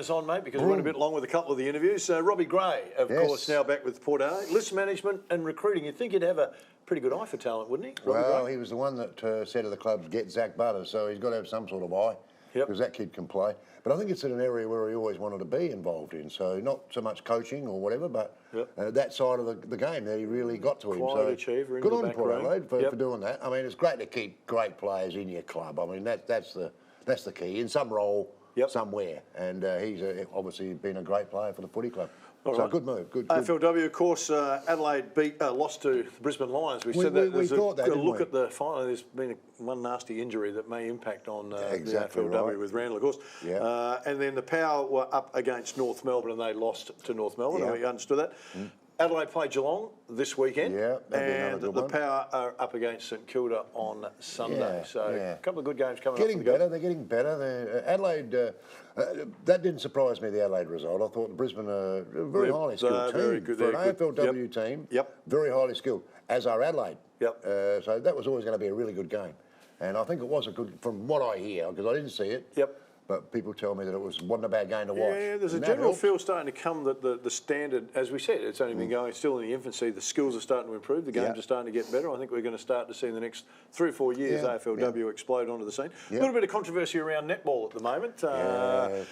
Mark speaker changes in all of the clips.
Speaker 1: us on, mate, because we went a bit long with a couple of the interviews. Robbie Gray, of course, now back with Port Adelaide. List management and recruiting. You'd think he'd have a pretty good eye for talent, wouldn't he?
Speaker 2: Well, he was the one that said to the club, get Zach Butters, so he's got to have some sort of eye, because that kid can play. But I think it's in an area where he always wanted to be involved in, so not so much coaching or whatever, but that side of the game that he really got to him.
Speaker 1: Quiet achiever in the
Speaker 2: good on Port Adelaide for
Speaker 1: doing
Speaker 2: that. I mean, it's great to keep great players in your club. I mean, that's the key, in some role somewhere. And he's obviously been a great player for the footy club. Good move. Good.
Speaker 1: AFLW, of course, Adelaide lost to the Brisbane Lions. We said that.
Speaker 2: We thought that,
Speaker 1: look at the final. There's been one nasty injury that may impact on the AFLW with Randall, of course. And then the Power were up against North Melbourne and they lost to North Melbourne. You understood that? Adelaide play Geelong this weekend, and the Power are up against St Kilda on Sunday. A couple of good games coming up.
Speaker 2: They're getting better. Adelaide, that didn't surprise me, the Adelaide result. I thought the Brisbane are a very highly skilled team.
Speaker 1: Very good.
Speaker 2: For an AFLW team, very highly skilled, as are Adelaide. So that was always going to be a really good game. And I think it was a good, from what I hear, because I didn't see it. But people tell me that it wasn't a bad game to watch.
Speaker 1: Yeah, there's a general feel starting to come that the standard, as we said, it's only been going still in the infancy. The skills are starting to improve. The games are starting to get better. I think we're going to start to see in the next 3 or 4 years AFLW explode onto the scene. A little bit of controversy around netball at the moment.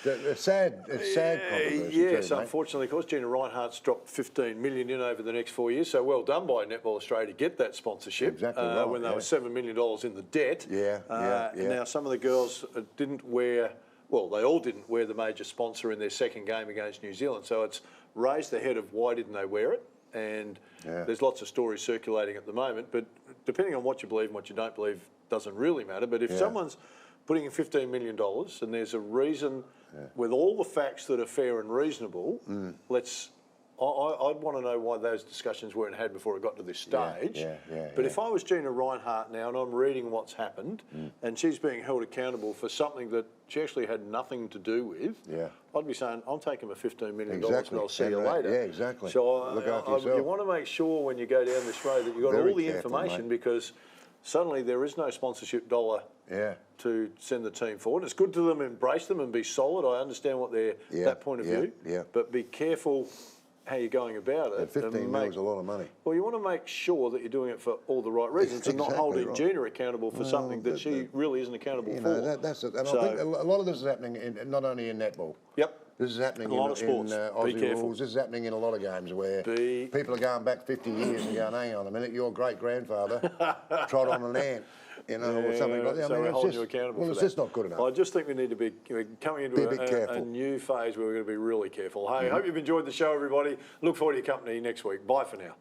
Speaker 2: It's sad controversy.
Speaker 1: Yes, unfortunately, of course, Gina Reinhardt's dropped $15 million in over the next 4 years. So well done by Netball Australia to get that sponsorship.
Speaker 2: Exactly right.
Speaker 1: When they were $7 million in the debt. Now some of the girls didn't wear. Well, they all didn't wear the major sponsor in their second game against New Zealand. So it's raised the head of why didn't they wear it? And there's lots of stories circulating at the moment. But depending on what you believe and what you don't believe doesn't really matter. But if someone's putting in $15 million and there's a reason with all the facts that are fair and reasonable, I'd want to know why those discussions weren't had before it got to this stage. But if I was Gina Reinhardt now and I'm reading what's happened and she's being held accountable for something that she actually had nothing to do with, I'd be saying, I'm taking my $15 million and I'll see you later.
Speaker 2: Yeah, exactly.
Speaker 1: So you want to make sure when you go down this road that you've got all the information, because suddenly there is no sponsorship dollar to send the team forward. It's good to them, embrace them and be solid. I understand what that point of view, but be careful how you're going about it.
Speaker 2: 15 million is a lot of money.
Speaker 1: Well, you want to make sure that you're doing it for all the right reasons and not holding Gina accountable for something that she really isn't accountable for.
Speaker 2: That's it. And I think a lot of this is happening not only in netball. This is happening in Aussie rules. This is happening in a lot of games where people are going back 50 years and going, hang on a minute, your great-grandfather trod on an ant. Or something like that.
Speaker 1: So we're holding you accountable for that.
Speaker 2: It's just not good enough.
Speaker 1: I just think we need to be coming into a new phase where we're going to be really careful. Hey, I hope you've enjoyed the show, everybody. Look forward to your company next week. Bye for now.